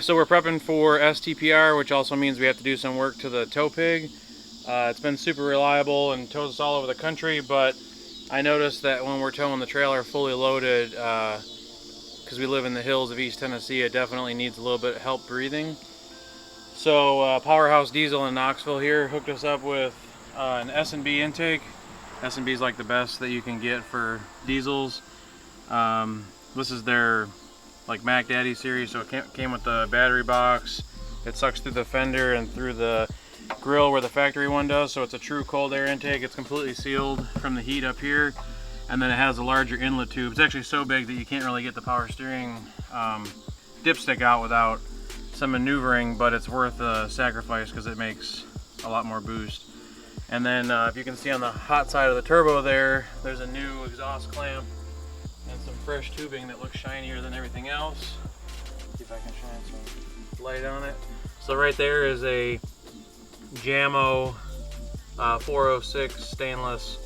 So we're prepping for STPR, which also means we have to do some work to the tow pig. It's been super reliable and tows us all over the country, but I noticed that when we're towing the trailer fully loaded, because we live in the hills of East Tennessee, it definitely needs a little bit of help breathing. So Powerhouse Diesel in Knoxville here hooked us up with an S&B intake. S&B is like the best that you can get for diesels. This is their like Mac Daddy series, so it came with the battery box. It sucks through the fender and through the grill where the factory one does, so it's a true cold air intake. It's completely sealed from the heat up here, and then it has a larger inlet tube. It's actually so big that you can't really get the power steering dipstick out without some maneuvering, but it's worth the sacrifice because it makes a lot more boost. And then if you can see on the hot side of the turbo there's a new exhaust clamp and some fresh tubing that looks shinier than everything else. See if I can shine some light on it. So right there is a JAMO 406 stainless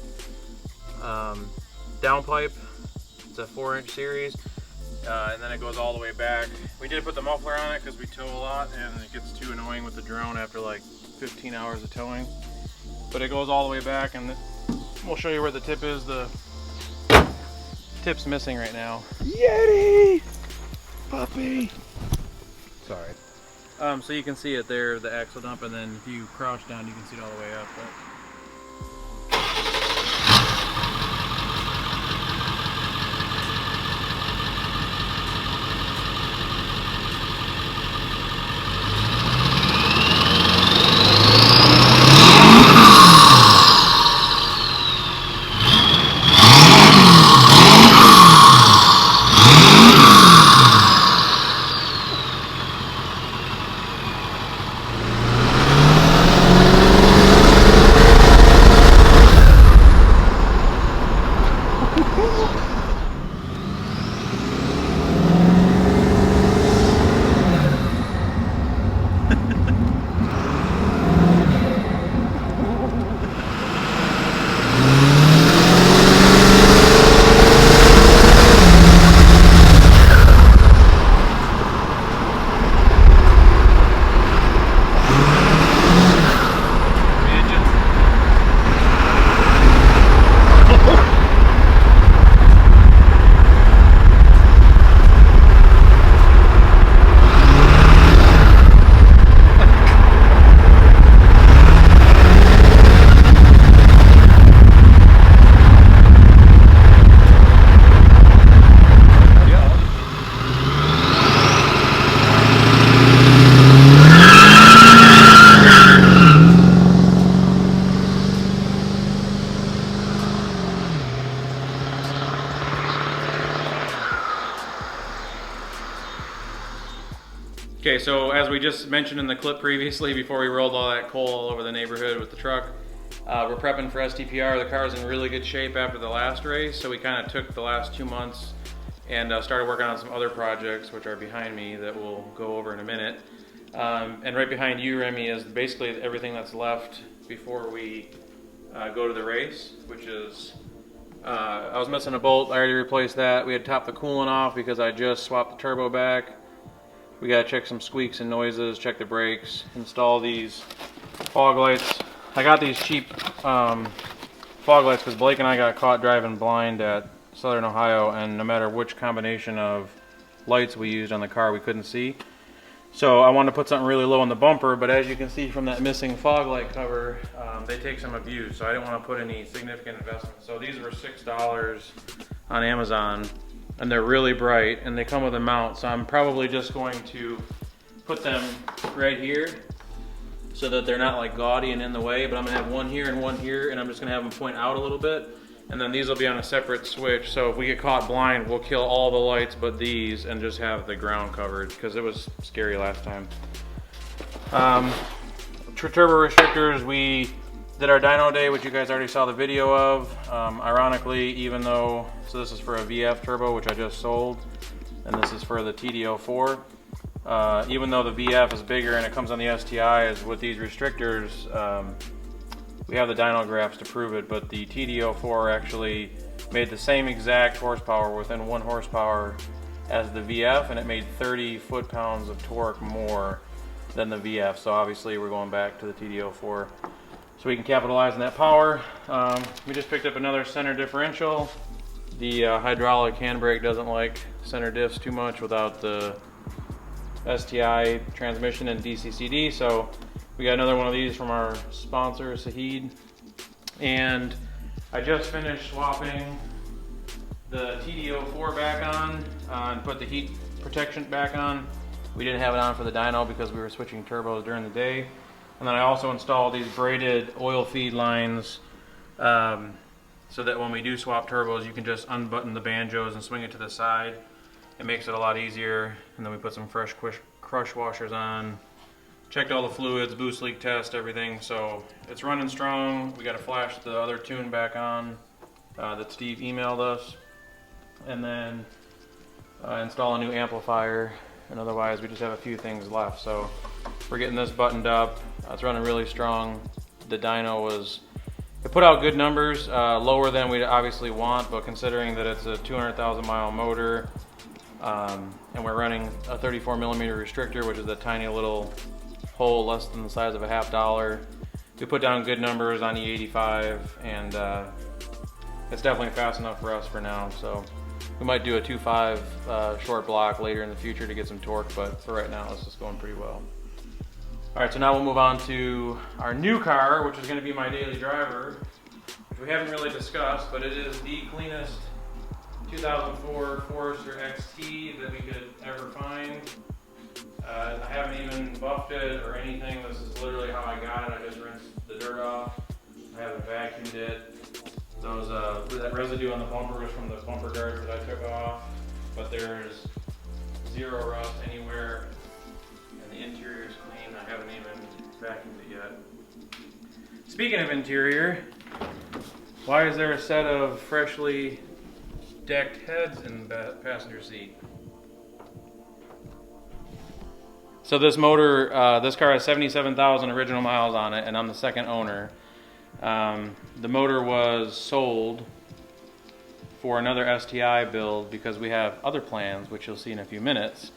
downpipe. It's a 4-inch series, and then it goes all the way back. We did put the muffler on it because we tow a lot and it gets too annoying with the drone after like 15 hours of towing. But it goes all the way back, and we'll show you where the tip is. The tip's missing right now. Yeti! Puppy! Sorry. So you can see it there, the axle dump, and then if you crouch down, you can see it all the way up. Okay, so as we just mentioned in the clip previously, before we rolled all that coal all over the neighborhood with the truck, we're prepping for STPR. The car's in really good shape after the last race, so we kind of took the last 2 months and started working on some other projects, which are behind me, that we'll go over in a minute. And right behind you, Remy, is basically everything that's left before we go to the race, which is, I was missing a bolt. I already replaced that. We had topped the coolant off because I just swapped the turbo back. We gotta check some squeaks and noises, check the brakes, install these fog lights. I got these cheap fog lights because Blake and I got caught driving blind at Southern Ohio, and no matter which combination of lights we used on the car, we couldn't see. So I wanted to put something really low on the bumper, but as you can see from that missing fog light cover, they take some abuse, so I didn't want to put any significant investment. So these were $6 on Amazon, and they're really bright, and they come with a mount, so I'm probably just going to put them right here so that they're not like gaudy and in the way, but I'm gonna have one here, and I'm just gonna have them point out a little bit, and then these will be on a separate switch, so if we get caught blind, we'll kill all the lights but these and just have the ground covered, because it was scary last time. Turbo restrictors, we did our dyno day, which you guys already saw the video of. Ironically, even though, so this is for a VF turbo, which I just sold, and this is for the TD04. Even though the VF is bigger and it comes on the STIs, with these restrictors, we have the dyno graphs to prove it, but the TD04 actually made the same exact horsepower within 1 horsepower as the VF, and it made 30 foot-pounds of torque more than the VF. So obviously we're going back to the TD04 so we can capitalize on that power. We just picked up another center differential. The hydraulic handbrake doesn't like center diffs too much without the STI transmission and DCCD, so we got another one of these from our sponsor, Sahid. And I just finished swapping the TD04 back on and put the heat protection back on. We didn't have it on for the dyno because we were switching turbos during the day. And then I also installed these braided oil feed lines so that when we do swap turbos, you can just unbutton the banjos and swing it to the side. It makes it a lot easier. And then we put some fresh crush washers on. Checked all the fluids, boost leak test, everything. So it's running strong. We got to flash the other tune back on that Steve emailed us. And then install a new amplifier. And otherwise we just have a few things left. So we're getting this buttoned up. It's running really strong. The dyno it put out good numbers, lower than we obviously want, but considering that it's a 200,000 mile motor, and we're running a 34 millimeter restrictor, which is a tiny little hole less than the size of a $50, we put down good numbers on E85, and it's definitely fast enough for us for now. So we might do a 2.5 short block later in the future to get some torque, but for right now it's just going pretty well. All right, so now we'll move on to our new car, which is going to be my daily driver, which we haven't really discussed, but it is the cleanest 2004 Forester XT that we could ever find. I haven't even buffed it or anything. This is literally how I got it. I just rinsed the dirt off. I haven't vacuumed it. That residue on the bumper was from the bumper guards that I took off, but there's zero rust anywhere, and the interior is clean. I haven't even vacuumed it yet. Speaking of interior, why is there a set of freshly decked heads in the passenger seat? So this motor, this car has 77,000 original miles on it, and I'm the second owner. The motor was sold for another STI build because we have other plans, which you'll see in a few minutes.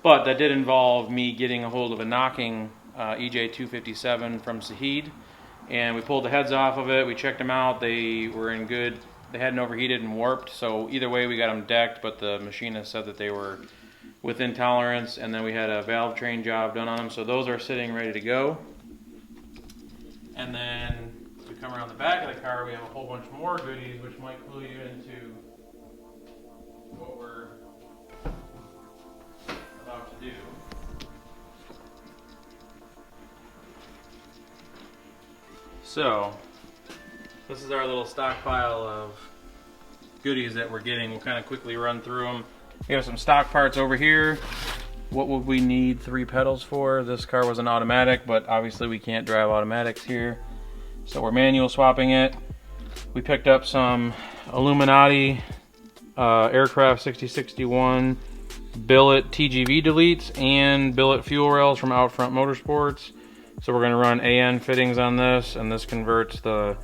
But that did involve me getting a hold of a knocking EJ257 from Sahid, and we pulled the heads off of it. We checked them out. They were in good. They hadn't overheated and warped, so either way we got them decked, but the machinist said that they were within tolerance, and then we had a valve train job done on them, so those are sitting ready to go. And then we come around the back of the car, we have a whole bunch more goodies which might clue you into what we're about to do. So this is our little stockpile of goodies that we're getting. We'll kind of quickly run through them. We have some stock parts over here. What would we need 3 pedals for? This car was an automatic, but obviously we can't drive automatics here, so we're manual swapping it. We picked up some Illuminati Aircraft 6061 billet TGV deletes and billet fuel rails from Outfront Motorsports. So we're going to run AN fittings on this, and this converts the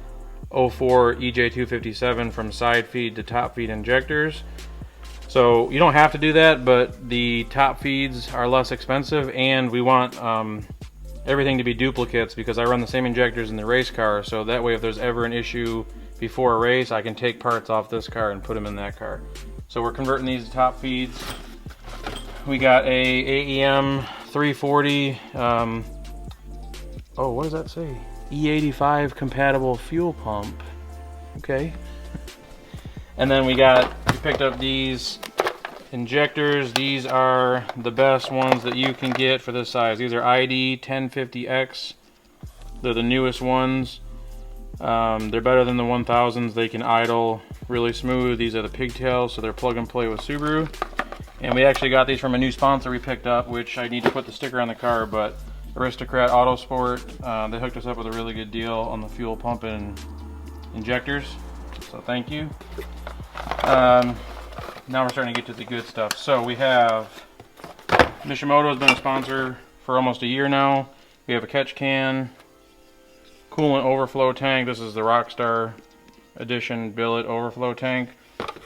04 EJ257 from side feed to top feed injectors. So you don't have to do that, but the top feeds are less expensive, and we want everything to be duplicates because I run the same injectors in the race car, so that way if there's ever an issue before a race, I can take parts off this car and put them in that car. So we're converting these to top feeds. We got a AEM 340, oh, what does that say? E85 compatible fuel pump. Okay. And then we picked up these injectors. These are the best ones that you can get for this size. These are ID 1050X. They're the newest ones. They're better than the 1000s. They can idle really smooth. These are the pigtails, so they're plug and play with Subaru. And we actually got these from a new sponsor we picked up, which I need to put the sticker on the car, but Aristocrat Autosport, they hooked us up with a really good deal on the fuel pump and injectors. So thank you. Now we're starting to get to the good stuff. So we have Mishimoto has been a sponsor for almost a year now. We have a catch can, coolant overflow tank. This is the Rockstar Edition billet overflow tank.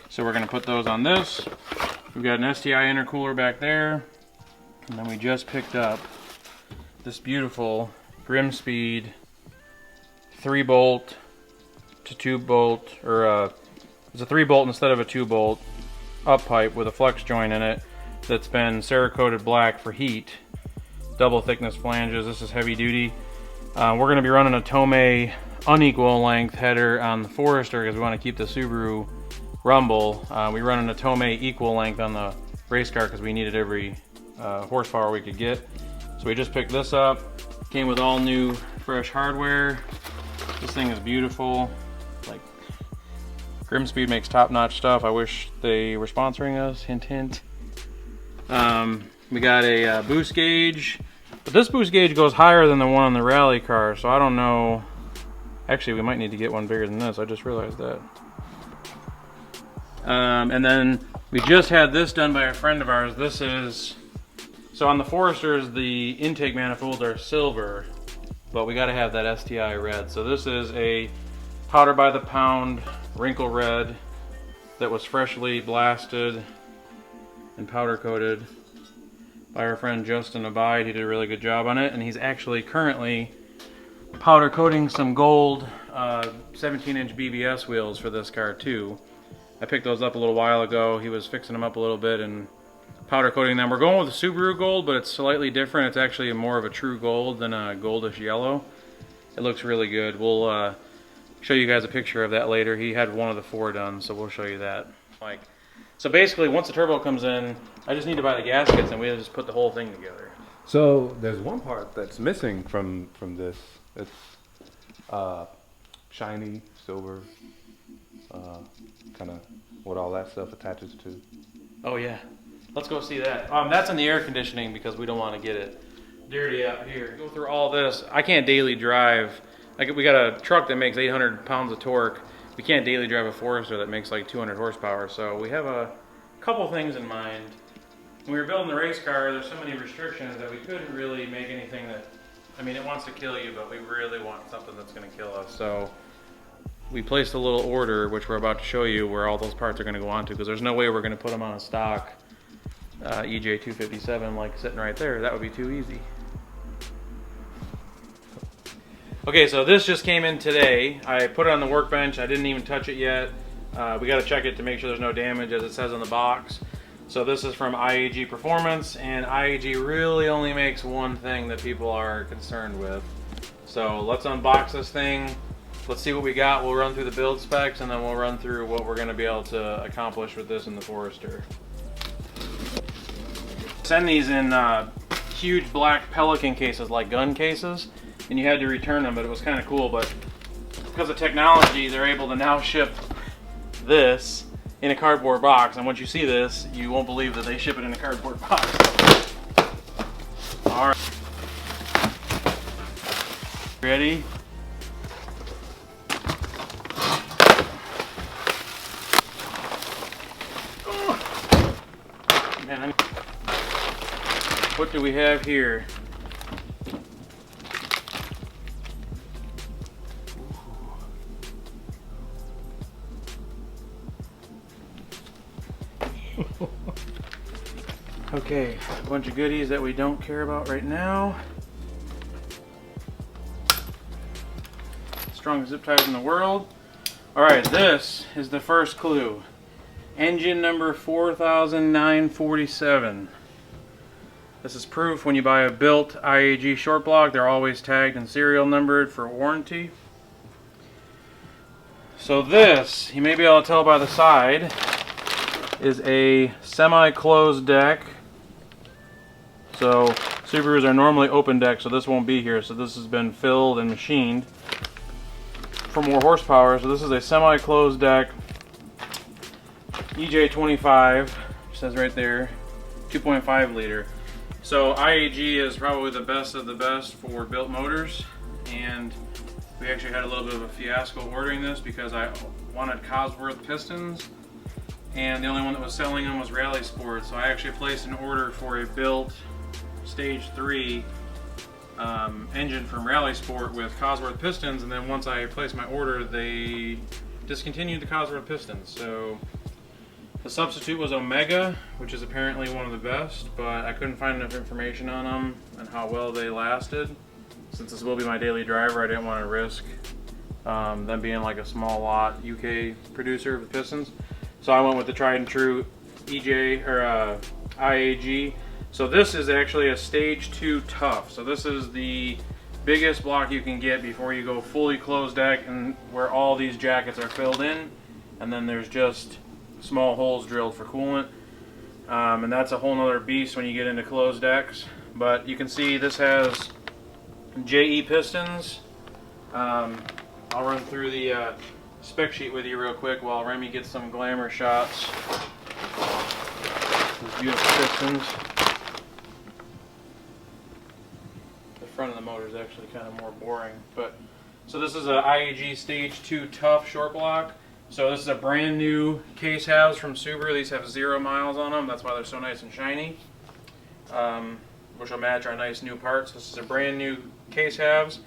So we're going to put those on this. We've got an STI intercooler back there, and then we just picked up this beautiful Grimspeed 3-bolt to 2-bolt, or it's a 3-bolt instead of a 2-bolt up pipe with a flex joint in it that's been Cerakoted black for heat. Double thickness flanges. This is heavy duty. We're going to be running a Tomei unequal length header on the Forester because we want to keep the Subaru rumble. We run a Tomei equal length on the race car because we needed every horsepower we could get. So we just picked this up. Came with all new fresh hardware. This thing is beautiful. Like, Grimspeed makes top-notch stuff. I wish they were sponsoring us. Hint, hint. We got a boost gauge, but this boost gauge goes higher than the one on the rally car, so I don't know. Actually, we might need to get one bigger than this. I just realized that. And then we just had this done by a friend of ours. This is, so on the Foresters, the intake manifolds are silver, but we got to have that STI red. So this is a powder by the pound wrinkle red that was freshly blasted and powder coated by our friend Justin Abide. He did a really good job on it, and he's actually currently powder coating some gold 17-inch BBS wheels for this car too. I picked those up a little while ago. He was fixing them up a little bit and powder coating them. We're going with a Subaru gold, but it's slightly different. It's actually more of a true gold than a goldish yellow. It looks really good. We'll show you guys a picture of that later. He had one of the 4 done, so we'll show you that. So basically, once the turbo comes in, I just need to buy the gaskets and we just put the whole thing together. So there's one part that's missing from this. It's shiny silver, kind of what all that stuff attaches to. Oh yeah, let's go see that. That's in the air conditioning because we don't want to get it dirty out here. Go through all this. I can't daily drive. Like, we got a truck that makes 800 pounds of torque. We can't daily drive a Forester that makes like 200 horsepower. So we have a couple things in mind. When we were building the race car, there's so many restrictions that we couldn't really make anything that, I mean, it wants to kill you, but we really want something that's going to kill us. So we placed a little order, which we're about to show you, where all those parts are going to go onto, because there's no way we're going to put them on a stock EJ257 like sitting right there. That would be too easy. Okay, so this just came in today. I put it on the workbench. I didn't even touch it yet. We got to check it to make sure there's no damage, as it says on the box. So this is from IAG Performance, and IAG really only makes one thing that people are concerned with. So let's unbox this thing. Let's see what we got. We'll run through the build specs, and then we'll run through what we're going to be able to accomplish with this in the Forester. Send these in huge black Pelican cases, like gun cases, and you had to return them, but it was kind of cool. But because of technology, they're able to now ship this in a cardboard box, and once you see this, you won't believe that they ship it in a cardboard box. All right, ready? Man, what do we have here? Okay, a bunch of goodies that we don't care about right now. Strongest zip ties in the world. Alright, this is the first clue. Engine number 4947. This is proof when you buy a built IAG short block, they're always tagged and serial numbered for warranty. So this, you may be able to tell by the side, is a semi-closed deck. So Subarus are normally open deck, so this won't be here. So this has been filled and machined for more horsepower. So this is a semi-closed deck EJ25, it says right there, 2.5 liter. So IAG is probably the best of the best for built motors, and we actually had a little bit of a fiasco ordering this because I wanted Cosworth pistons, and the only one that was selling them was Rally Sport. So I actually placed an order for a built Stage 3 engine from Rally Sport with Cosworth pistons, and then once I placed my order, they discontinued the Cosworth pistons. So The substitute was Omega, which is apparently one of the best, but I couldn't find enough information on them and how well they lasted. Since this will be my daily driver, I didn't want to risk them being like a small lot UK producer of the pistons. So I went with the tried and true EJ or IAG. So this is actually a stage 2 tough. So this is the biggest block you can get before you go fully closed deck, and where all these jackets are filled in, and then there's just small holes drilled for coolant. And that's a whole nother beast when you get into closed decks. But you can see this has JE pistons. I'll run through the spec sheet with you real quick while Remy gets some glamour shots. These beautiful pistons. The front of the motor is actually kind of more boring, but so this is a IAG Stage 2 Tough short block. So this is a brand new case halves from Subaru. These have 0 miles on them. That's why they're so nice and shiny, which will match our nice new parts. This is a brand new case halves.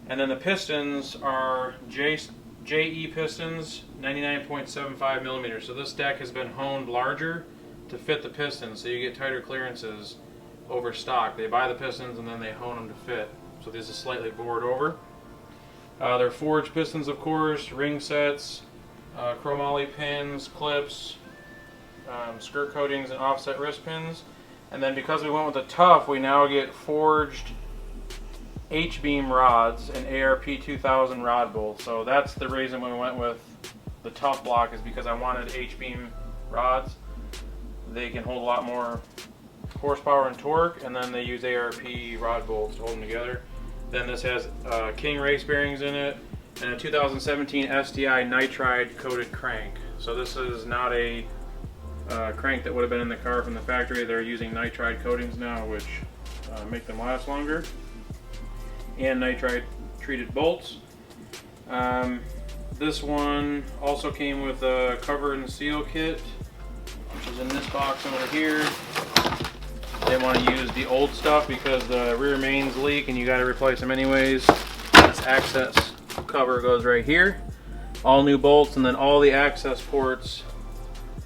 And then the pistons are JE pistons, 99.75 millimeters. So this deck has been honed larger to fit the pistons, so you get tighter clearances over stock. They buy the pistons and then they hone them to fit. So this is slightly bored over. They're forged pistons, of course, ring sets, chromoly pins, clips, skirt coatings, and offset wrist pins. And then because we went with the tough, we now get forged H-beam rods and ARP 2000 rod bolts. So that's the reason we went with the tough block, is because I wanted H-beam rods. They can hold a lot more horsepower and torque, and then they use ARP rod bolts to hold them together. Then this has King race bearings in it, and a 2017 STI nitride coated crank. So this is not a crank that would have been in the car from the factory. They're using nitride coatings now, which make them last longer. And nitride treated bolts. This one also came with a cover and seal kit, which is in this box over here. They want to use the old stuff because the rear mains leak and you got to replace them anyways. This access cover goes right here. All new bolts, and then all the access ports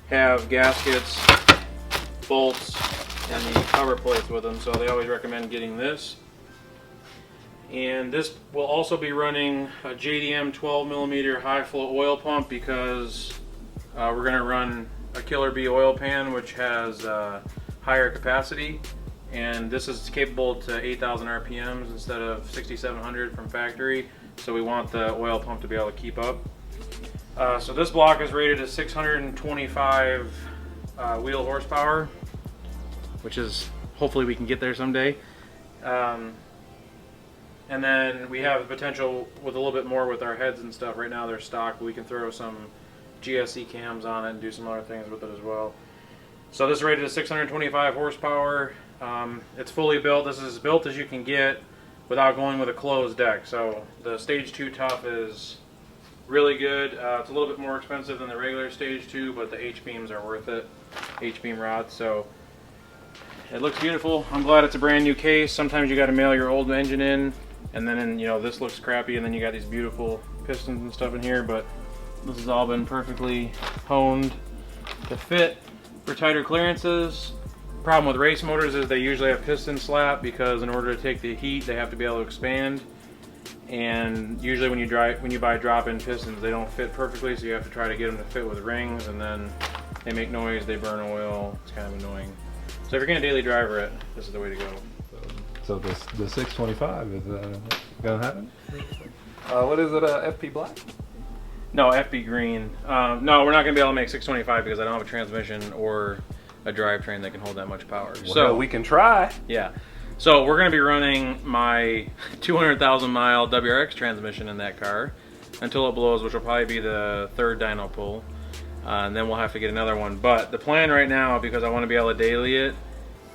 have gaskets, bolts, and the cover plates with them, so they always recommend getting this. And this will also be running a JDM 12mm high flow oil pump, because we're going to run a Killer Bee oil pan, which has higher capacity, and this is capable to 8,000 RPMs instead of 6,700 from factory, so we want the oil pump to be able to keep up. So this block is rated at 625 wheel horsepower, which is, hopefully we can get there someday. And then we have the potential with a little bit more with our heads and stuff. Right now they're stock, but we can throw some GSC cams on it and do some other things with it as well. So this is rated at 625 horsepower. It's fully built. This is as built as you can get without going with a closed deck. So the Stage 2 Tough is really good. It's a little bit more expensive than the regular Stage 2, but the H-beams are worth it. H-beam rods. So it looks beautiful. I'm glad it's a brand new case. Sometimes you got to mail your old engine in, and then you know, this looks crappy, and then you got these beautiful pistons and stuff in here, but this has all been perfectly honed to fit for tighter clearances. Problem with race motors is they usually have piston slap, because in order to take the heat they have to be able to expand, and usually when you buy drop-in pistons they don't fit perfectly, so you have to try to get them to fit with rings, and then they make noise, they burn oil, it's kind of annoying. So if you're going to daily driver it, this is the way to go. So the 625 is gonna happen? What is it? FP black? No, FB green. No, we're not going to be able to make 625 because I don't have a transmission or a drivetrain that can hold that much power. Well, so we can try. Yeah. So we're going to be running my 200,000 mile WRX transmission in that car until it blows, which will probably be the third dyno pull. And then we'll have to get another one. But the plan right now, because I want to be able to daily it,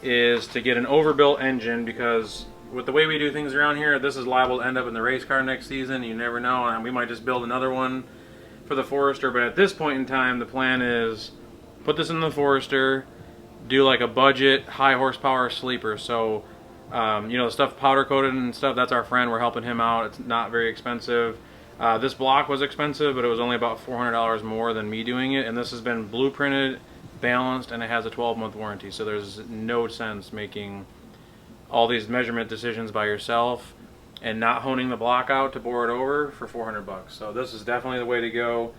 is to get an overbuilt engine, because with the way we do things around here, this is liable to end up in the race car next season. You never know, and we might just build another one for the Forester. But at this point in time, the plan is put this in the Forester, do like a budget high horsepower sleeper. So you know, the stuff powder coated and stuff, that's our friend, we're helping him out. It's not very expensive. This block was expensive, but it was only about $400 more than me doing it, and this has been blueprinted balanced, and it has a 12-month warranty. So there's no sense making all these measurement decisions by yourself and not honing the block out to bore it over for 400 bucks. So this is definitely the way to go.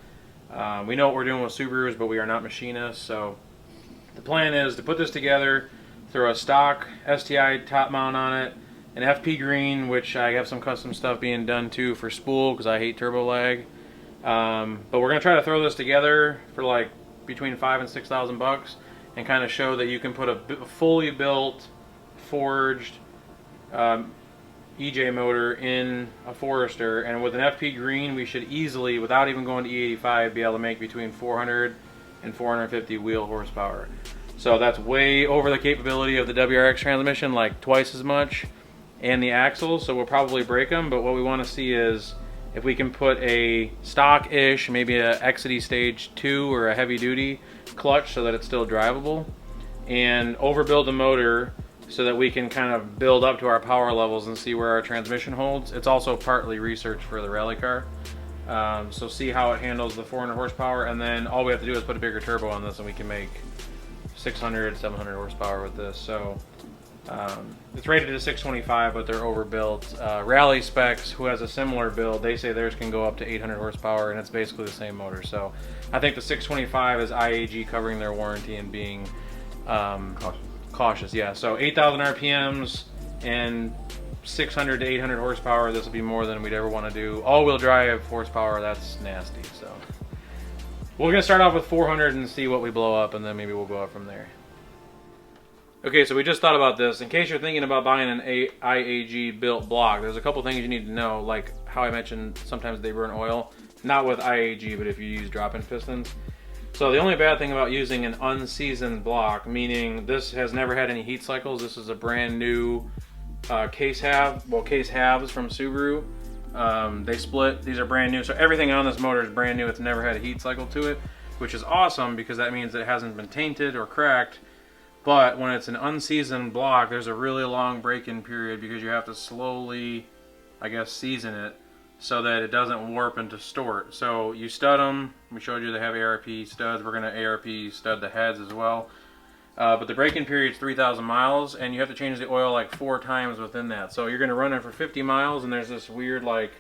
We know what we're doing with Subarus, but we are not machinists. So the plan is to put this together, throw a stock STI top mount on it, an FP green, which I have some custom stuff being done too for spool because I hate turbo lag. But we're gonna try to throw this together for like between $5,000 and $6,000 and kind of show that you can put a fully built, forged EJ motor in a Forester, and with an FP green we should easily, without even going to E85, be able to make between 400 and 450 wheel horsepower. So that's way over the capability of the WRX transmission, like twice as much, and the axles, so we'll probably break them. But what we want to see is if we can put a stock-ish, maybe a Exidy Stage 2 or a heavy-duty clutch so that it's still drivable, and overbuild the motor so that we can kind of build up to our power levels and see where our transmission holds. It's also partly research for the rally car. So see how it handles the 400 horsepower, and then all we have to do is put a bigger turbo on this and we can make 600, 700 horsepower with this. So it's rated to 625, but they're overbuilt. Rally Specs, who has a similar build, they say theirs can go up to 800 horsepower, and it's basically the same motor. So I think the 625 is IAG covering their warranty and being cautious. Yeah, so 8,000 RPMs and 600 to 800 horsepower. This will be more than we'd ever want to do. All-wheel drive horsepower, that's nasty. So we're gonna start off with 400 and see what we blow up, and then maybe we'll go up from there. Okay, so we just thought about this. In case you're thinking about buying an IAG built block, there's a couple things you need to know, like how I mentioned sometimes they burn oil. Not with IAG, but if you use drop-in pistons. So the only bad thing about using an unseasoned block, meaning this has never had any heat cycles, this is a brand new case halves from Subaru. They split, these are brand new, so everything on this motor is brand new. It's never had a heat cycle to it, which is awesome because that means that it hasn't been tainted or cracked. But when it's an unseasoned block, there's a really long break-in period because you have to slowly, I guess, season it so that it doesn't warp and distort. So you stud them. We showed you they have ARP studs. We're going to ARP stud the heads as well. But the break-in period is 3,000 miles, and you have to change the oil like 4 times within that. So you're going to run it for 50 miles, and there's this weird like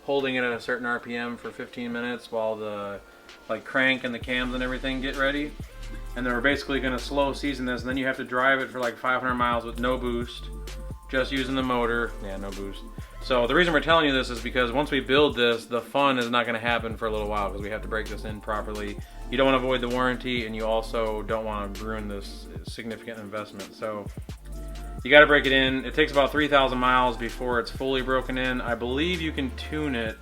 holding it at a certain RPM for 15 minutes while the like crank and the cams and everything get ready. And then we're basically going to slow season this, and then you have to drive it for like 500 miles with no boost, just using the motor. Yeah, no boost. So the reason we're telling you this is because once we build this, the fun is not going to happen for a little while because we have to break this in properly. You don't want to avoid the warranty, and you also don't want to ruin this significant investment. So you got to break it in. It takes about 3,000 miles before it's fully broken in. I believe you can tune it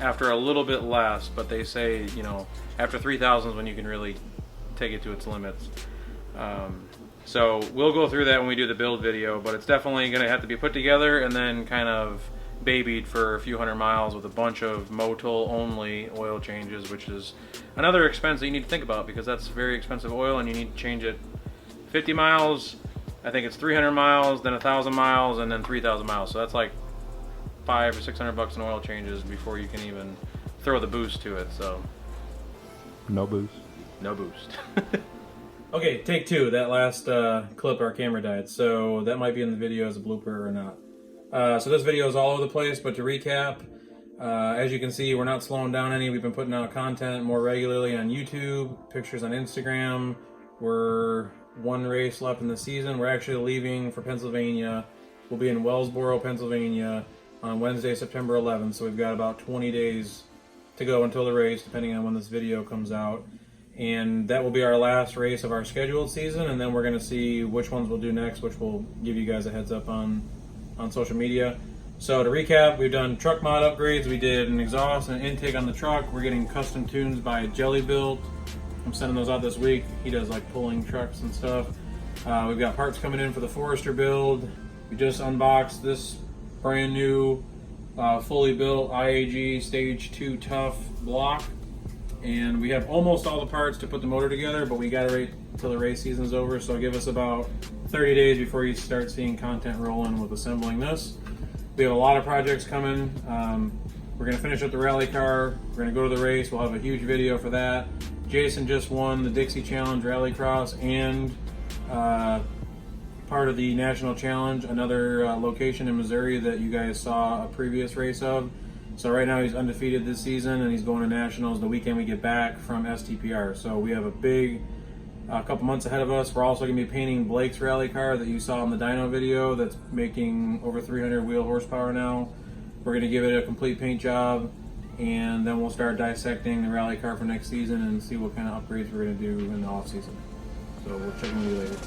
after a little bit less, but they say, you know, after 3,000 is when you can really take it to its limits. So we'll go through that when we do the build video, but it's definitely going to have to be put together and then kind of babied for a few hundred miles with a bunch of Motul only oil changes, which is another expense that you need to think about because that's very expensive oil and you need to change it 50 miles. I think it's 300 miles, then 1,000 miles, and then 3,000 miles. So that's like $500 or $600 in oil changes before you can even throw the boost to it. So no boost. No boost. Okay, take 2. That last clip, our camera died, so that might be in the video as a blooper or not. So this video is all over the place, but to recap, as you can see, we're not slowing down any. We've been putting out content more regularly on YouTube, pictures on Instagram. We're 1 race left in the season. We're actually leaving for Pennsylvania. We'll be in Wellsboro, Pennsylvania on Wednesday, September 11th, so we've got about 20 days to go until the race, depending on when this video comes out. And that will be our last race of our scheduled season, and then we're going to see which ones we'll do next, which we'll give you guys a heads up on social media. So to recap, we've done truck mod upgrades. We did an exhaust and an intake on the truck. We're getting custom tunes by Jelly Built. I'm sending those out this week. He does like pulling trucks and stuff. We've got parts coming in for the Forester build. We just unboxed this brand new fully built IAG Stage 2 Tough block. And we have almost all the parts to put the motor together, but we gotta wait until the race season's over, so give us about 30 days before you start seeing content rolling with assembling this. We have a lot of projects coming. We're gonna finish up the rally car, we're gonna go to the race, we'll have a huge video for that, Jason just won the Dixie Challenge Rallycross and part of the National Challenge, another location in Missouri that you guys saw a previous race of. So right now he's undefeated this season, and he's going to Nationals the weekend we get back from STPR. So we have a big couple months ahead of us. We're also going to be painting Blake's rally car that you saw in the dyno video that's making over 300 wheel horsepower now. We're going to give it a complete paint job, and then we'll start dissecting the rally car for next season and see what kind of upgrades we're going to do in the off season. So we'll check in with you later.